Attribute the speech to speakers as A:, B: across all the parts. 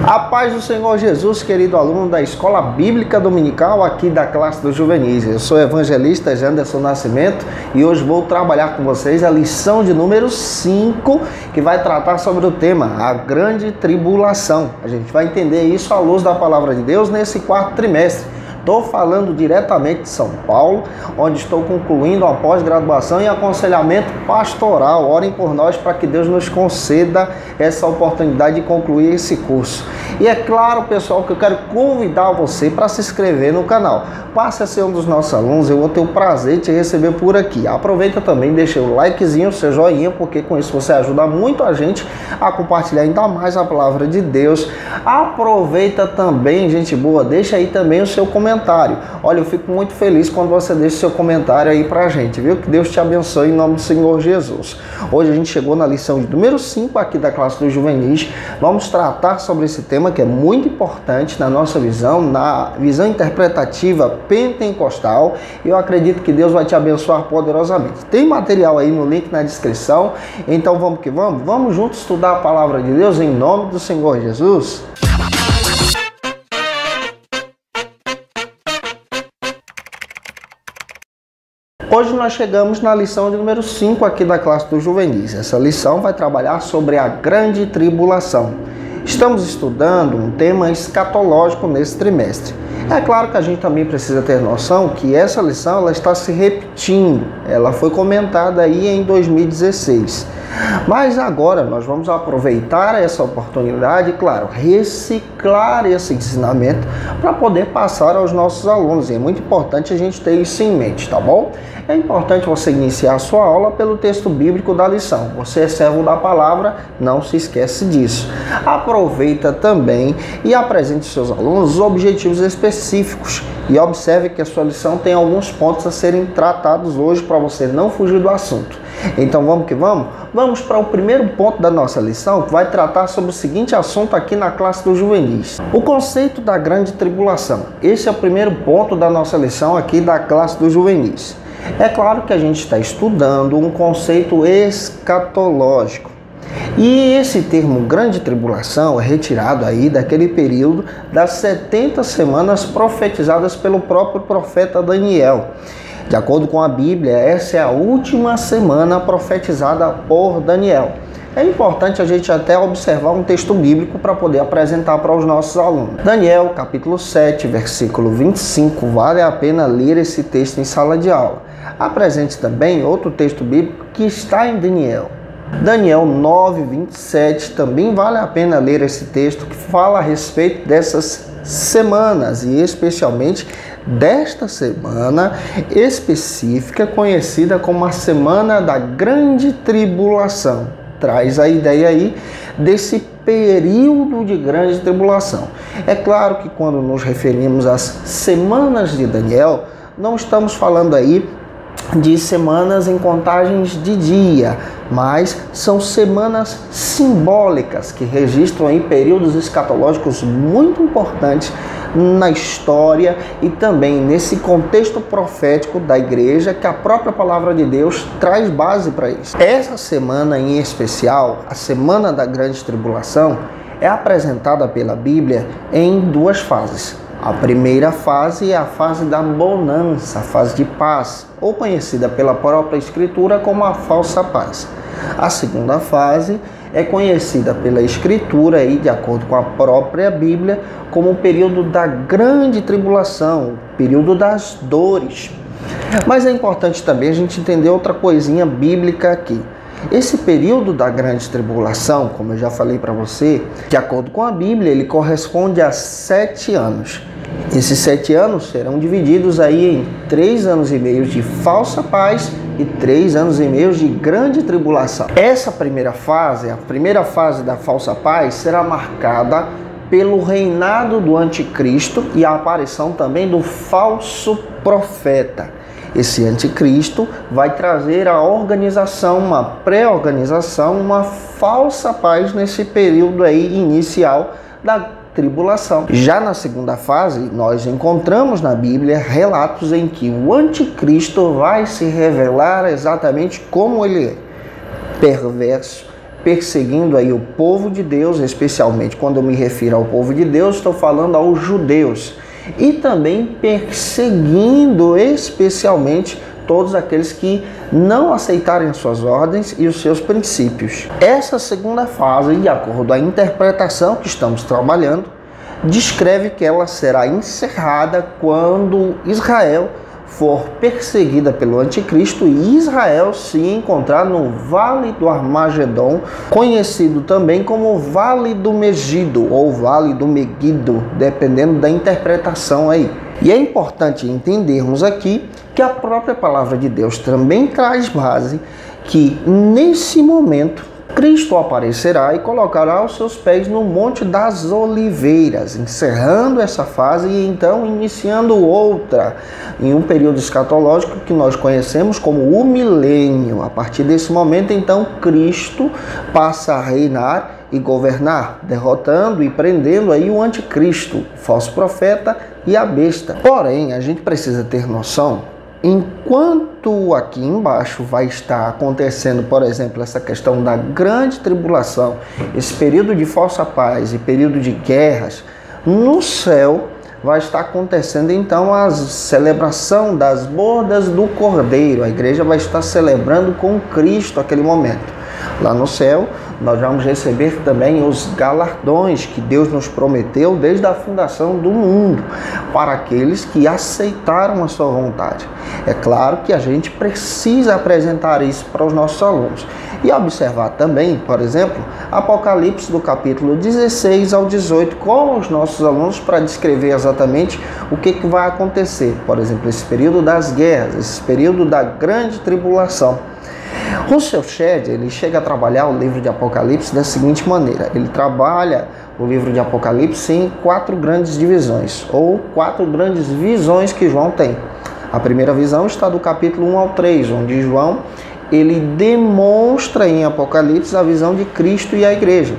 A: A paz do Senhor Jesus, querido aluno da Escola Bíblica Dominical aqui da classe dos juvenis. Eu sou o evangelista Janderson Nascimento e hoje vou trabalhar com vocês a lição de número 5, que vai tratar sobre o tema a grande tribulação. A gente vai entender isso à luz da palavra de Deus nesse quarto trimestre. Estou falando diretamente de São Paulo, onde estou concluindo a pós-graduação em aconselhamento pastoral. Orem por nós para que Deus nos conceda essa oportunidade de concluir esse curso. E é claro, pessoal, que eu quero convidar você para se inscrever no canal. Passe a ser um dos nossos alunos, eu vou ter o prazer de te receber por aqui. Aproveita também, deixa o likezinho, o seu joinha, porque com isso você ajuda muito a gente a compartilhar ainda mais a palavra de Deus. Aproveita também, gente boa, deixa aí também o seu comentário. Olha, eu fico muito feliz quando você deixa seu comentário aí pra gente, viu? Que Deus te abençoe em nome do Senhor Jesus. Hoje a gente chegou na lição de número 5 aqui da classe dos juvenis. Vamos tratar sobre esse tema que é muito importante na nossa visão, na visão interpretativa pentecostal. E eu acredito que Deus vai te abençoar poderosamente. Tem material aí no link na descrição. Então vamos que vamos? Vamos juntos estudar a palavra de Deus em nome do Senhor Jesus. Hoje nós chegamos na lição de número 5 aqui da classe dos juvenis. Essa lição vai trabalhar sobre a grande tribulação. Estamos estudando um tema escatológico nesse trimestre. É claro que a gente também precisa ter noção que essa lição ela está se repetindo. Ela foi comentada aí em 2016. Mas agora nós vamos aproveitar essa oportunidade, claro, reciclar esse ensinamento para poder passar aos nossos alunos. E é muito importante a gente ter isso em mente, tá bom? É importante você iniciar a sua aula pelo texto bíblico da lição. Você é servo da palavra, não se esquece disso. Aproveita também e apresente aos seus alunos os objetivos específicos. E observe que a sua lição tem alguns pontos a serem tratados hoje para você não fugir do assunto. Então vamos que vamos? Vamos para o primeiro ponto da nossa lição, que vai tratar sobre o seguinte assunto aqui na classe dos juvenis. O conceito da grande tribulação. Esse é o primeiro ponto da nossa lição aqui da classe dos juvenis. É claro que a gente está estudando um conceito escatológico. E esse termo grande tribulação é retirado aí daquele período das 70 semanas profetizadas pelo próprio profeta Daniel. De acordo com a Bíblia, essa é a última semana profetizada por Daniel. É importante a gente até observar um texto bíblico para poder apresentar para os nossos alunos. Daniel, capítulo 7, versículo 25, vale a pena ler esse texto em sala de aula. Apresente também outro texto bíblico que está em Daniel. Daniel 9, 27, também vale a pena ler esse texto que fala a respeito dessas semanas e especialmente desta semana específica conhecida como a semana da grande tribulação. Traz a ideia aí desse período de grande tribulação. É claro que quando nos referimos às semanas de Daniel, não estamos falando aí de semanas em contagens de dia, mas são semanas simbólicas que registram aí períodos escatológicos muito importantes na história e também nesse contexto profético da igreja que a própria palavra de Deus traz base para isso. Essa semana em especial, a semana da grande tribulação, é apresentada pela Bíblia em duas fases. A primeira fase é a fase da bonança, a fase de paz, ou conhecida pela própria Escritura como a falsa paz. A segunda fase é conhecida pela Escritura, e de acordo com a própria Bíblia, como o período da grande tribulação, o período das dores. Mas é importante também a gente entender outra coisinha bíblica aqui. Esse período da grande tribulação, como eu já falei para você, de acordo com a Bíblia, ele corresponde a 7 anos. Esses 7 anos serão divididos aí em 3 anos e meio de falsa paz e 3 anos e meio de grande tribulação. Essa primeira fase, a primeira fase da falsa paz, será marcada pelo reinado do anticristo e a aparição também do falso profeta. Esse anticristo vai trazer a organização, uma pré-organização, uma falsa paz nesse período aí inicial da tribulação. Já na segunda fase, nós encontramos na Bíblia relatos em que o anticristo vai se revelar exatamente como ele é: perverso, perseguindo aí o povo de Deus, especialmente quando eu me refiro ao povo de Deus, estou falando aos judeus, e também perseguindo especialmente todos aqueles que não aceitarem as suas ordens e os seus princípios. Essa segunda fase, de acordo com a interpretação que estamos trabalhando, descreve que ela será encerrada quando Israel for perseguida pelo anticristo e Israel se encontrar no Vale do Armagedon, conhecido também como Vale do Megido ou Vale do Megido, dependendo da interpretação aí. E é importante entendermos aqui que a própria palavra de Deus também traz base que nesse momento Cristo aparecerá e colocará os seus pés no Monte das Oliveiras, encerrando essa fase e então iniciando outra, em um período escatológico que nós conhecemos como o milênio. A partir desse momento, então, Cristo passa a reinar e governar, derrotando e prendendo aí o anticristo, o falso profeta e a besta. Porém, a gente precisa ter noção, enquanto aqui embaixo vai estar acontecendo, por exemplo, essa questão da grande tribulação, esse período de falsa paz e período de guerras, no céu vai estar acontecendo então a celebração das bodas do Cordeiro. A igreja vai estar celebrando com Cristo aquele momento. Lá no céu, nós vamos receber também os galardões que Deus nos prometeu desde a fundação do mundo, para aqueles que aceitaram a sua vontade. É claro que a gente precisa apresentar isso para os nossos alunos. E observar também, por exemplo, Apocalipse do capítulo 16 ao 18 com os nossos alunos para descrever exatamente o que vai acontecer. Por exemplo, esse período das guerras, esse período da grande tribulação. Russell Shedd, ele chega a trabalhar o livro de Apocalipse da seguinte maneira. Ele trabalha o livro de Apocalipse em 4 grandes divisões, ou 4 grandes visões que João tem. A primeira visão está do capítulo 1 ao 3, onde João ele demonstra em Apocalipse a visão de Cristo e a igreja.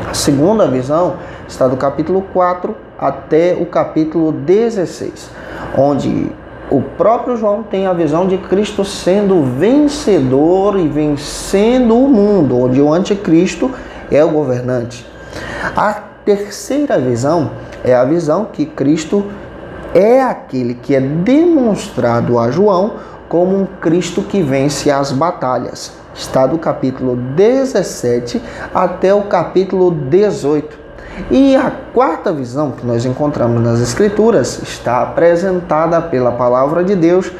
A: A segunda visão está do capítulo 4 até o capítulo 16, onde o próprio João tem a visão de Cristo sendo vencedor e vencendo o mundo, onde o anticristo é o governante. A terceira visão é a visão que Cristo é aquele que é demonstrado a João como um Cristo que vence as batalhas. Está do capítulo 17 até o capítulo 18. E a quarta visão que nós encontramos nas Escrituras está apresentada pela Palavra de Deus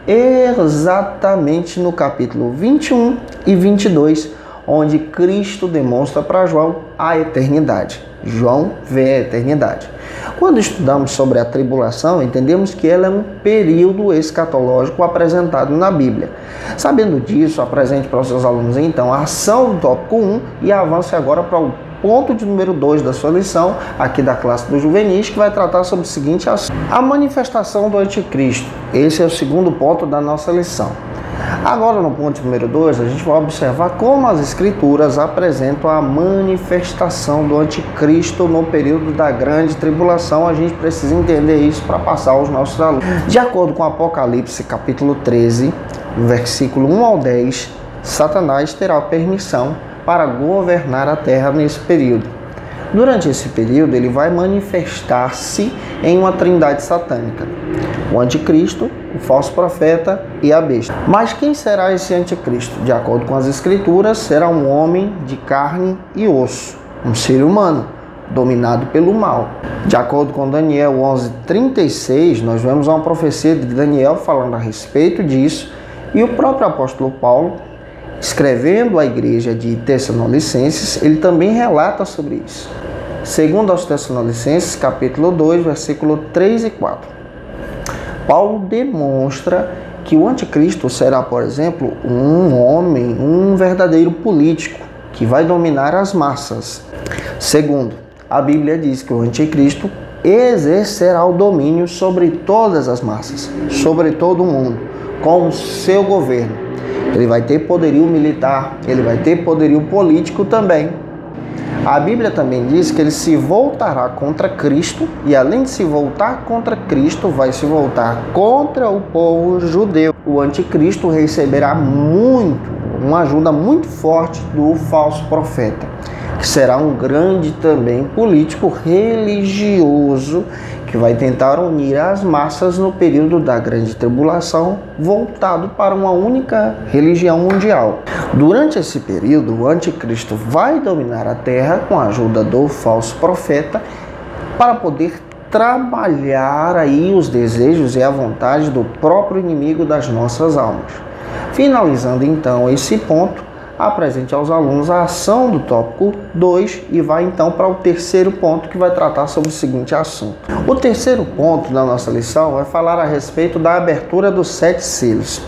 A: exatamente no capítulo 21 e 22, onde Cristo demonstra para João a eternidade. João vê a eternidade. Quando estudamos sobre a tribulação, entendemos que ela é um período escatológico apresentado na Bíblia. Sabendo disso, apresente para os seus alunos então a ação do tópico 1 e avance agora para o ponto de número 2 da sua lição, aqui da classe do Juvenis, que vai tratar sobre o seguinte assunto: a manifestação do anticristo. Esse é o segundo ponto da nossa lição. Agora, no ponto número 2, a gente vai observar como as Escrituras apresentam a manifestação do anticristo no período da grande tribulação. A gente precisa entender isso para passar aos nossos alunos. De acordo com Apocalipse, capítulo 13, versículo 1 ao 10, Satanás terá permissão para governar a terra nesse período. Durante esse período, ele vai manifestar-se em uma trindade satânica: o anticristo, o falso profeta e a besta. Mas quem será esse anticristo? De acordo com as Escrituras, será um homem de carne e osso, um ser humano, dominado pelo mal. De acordo com Daniel 11:36, nós vemos uma profecia de Daniel falando a respeito disso, e o próprio apóstolo Paulo, escrevendo à igreja de Tessalonicenses, ele também relata sobre isso. Segundo aos Tessalonicenses, capítulo 2, versículo 3 e 4. Paulo demonstra que o anticristo será, por exemplo, um homem, um verdadeiro político, que vai dominar as massas. Segundo, a Bíblia diz que o anticristo exercerá o domínio sobre todas as massas, sobre todo o mundo, com o seu governo. Ele vai ter poderio militar, ele vai ter poderio político também. A Bíblia também diz que ele se voltará contra Cristo e, além de se voltar contra Cristo, vai se voltar contra o povo judeu. O anticristo receberá muito uma ajuda muito forte do falso profeta, que será um grande também político religioso que vai tentar unir as massas no período da grande tribulação, voltado para uma única religião mundial. Durante esse período, o anticristo vai dominar a terra com a ajuda do falso profeta para poder trabalhar aí os desejos e a vontade do próprio inimigo das nossas almas. Finalizando então esse ponto, apresente aos alunos a ação do tópico 2 e vai então para o terceiro ponto, que vai tratar sobre o seguinte assunto. O terceiro ponto da nossa lição vai falar a respeito da abertura dos 7 selos.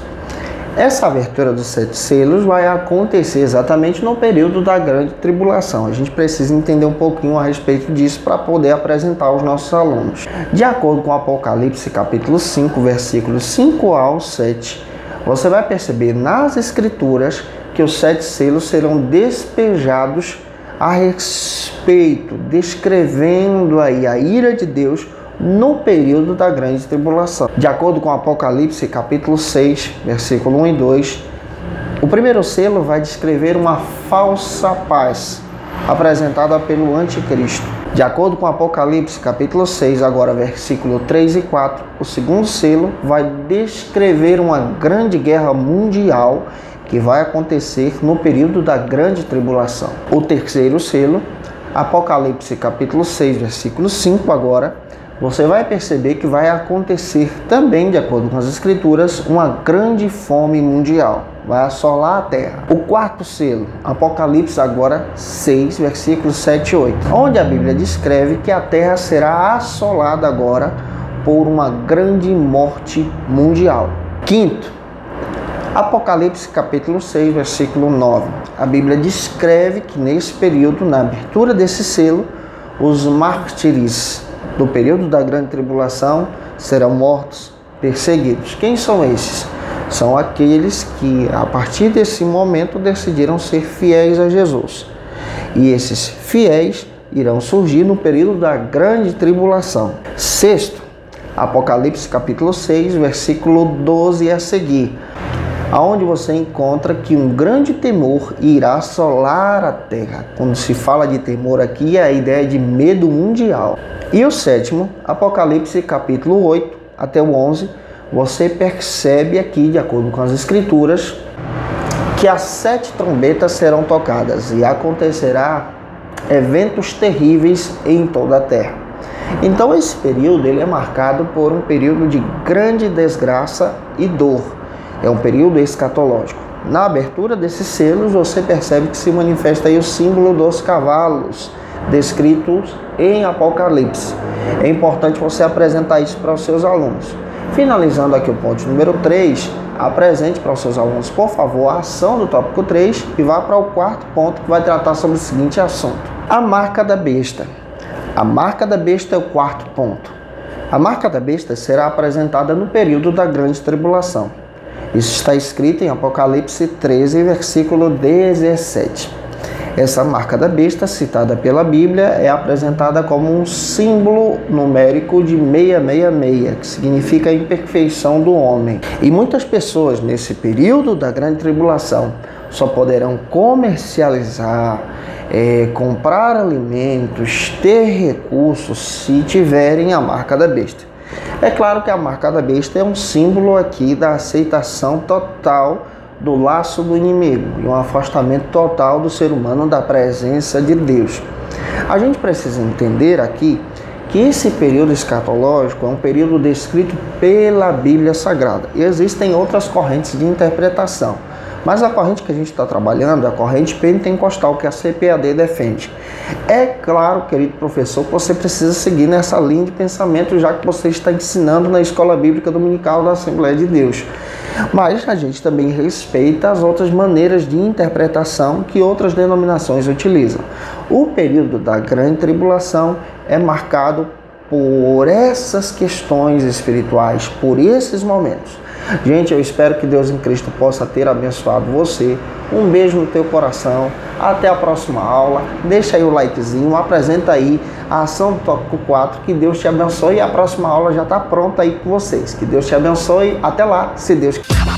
A: Essa abertura dos 7 selos vai acontecer exatamente no período da grande tribulação. A gente precisa entender um pouquinho a respeito disso para poder apresentar aos nossos alunos. De acordo com Apocalipse capítulo 5, versículos 5 ao 7, você vai perceber nas escrituras que os 7 selos serão despejados a respeito, descrevendo aí a ira de Deus no período da grande tribulação. De acordo com Apocalipse capítulo 6, versículo 1 e 2, o primeiro selo vai descrever uma falsa paz apresentada pelo anticristo. De acordo com Apocalipse capítulo 6, agora versículo 3 e 4, o segundo selo vai descrever uma grande guerra mundial que vai acontecer no período da grande tribulação. O terceiro selo, Apocalipse capítulo 6, versículo 5 agora, você vai perceber que vai acontecer também, de acordo com as escrituras, uma grande fome mundial. Vai assolar a terra. O quarto selo, Apocalipse agora 6, versículos 7 e 8, onde a Bíblia descreve que a terra será assolada agora por uma grande morte mundial. Quinto, Apocalipse capítulo 6, versículo 9. A Bíblia descreve que nesse período, na abertura desse selo, os mártires do período da grande tribulação serão mortos, perseguidos. Quem são esses? São aqueles que, a partir desse momento, decidiram ser fiéis a Jesus. E esses fiéis irão surgir no período da grande tribulação. Sexto, Apocalipse capítulo 6, versículo 12 a seguir, aonde você encontra que um grande temor irá assolar a terra. Quando se fala de temor aqui, é a ideia de medo mundial. E o sétimo, Apocalipse capítulo 8 até o 11, você percebe aqui, de acordo com as escrituras, que as 7 trombetas serão tocadas e acontecerá eventos terríveis em toda a terra. Então esse período ele é marcado por um período de grande desgraça e dor. É um período escatológico. Na abertura desses selos, você percebe que se manifesta aí o símbolo dos cavalos, descritos em Apocalipse. É importante você apresentar isso para os seus alunos. Finalizando aqui o ponto número 3, apresente para os seus alunos, por favor, a ação do tópico 3 e vá para o quarto ponto, que vai tratar sobre o seguinte assunto. A marca da besta. A marca da besta é o quarto ponto. A marca da besta será apresentada no período da grande tribulação. Isso está escrito em Apocalipse 13, versículo 17. Essa marca da besta, citada pela Bíblia, é apresentada como um símbolo numérico de 666, que significa a imperfeição do homem. E muitas pessoas, nesse período da grande tribulação, só poderão comercializar, comprar alimentos, ter recursos, se tiverem a marca da besta. É claro que a marca da besta é um símbolo aqui da aceitação total do laço do inimigo e um afastamento total do ser humano da presença de Deus. A gente precisa entender aqui que esse período escatológico é um período descrito pela Bíblia Sagrada e existem outras correntes de interpretação. Mas a corrente que a gente está trabalhando é a corrente pentecostal, que a CPAD defende. É claro, querido professor, que você precisa seguir nessa linha de pensamento, já que você está ensinando na Escola Bíblica Dominical da Assembleia de Deus. Mas a gente também respeita as outras maneiras de interpretação que outras denominações utilizam. O período da grande tribulação é marcado por essas questões espirituais, por esses momentos. Gente, eu espero que Deus em Cristo possa ter abençoado você. Um beijo no teu coração. Até a próxima aula. Deixa aí o likezinho, apresenta aí a ação do tópico 4. Que Deus te abençoe e a próxima aula já está pronta aí com vocês. Que Deus te abençoe. Até lá, se Deus quiser.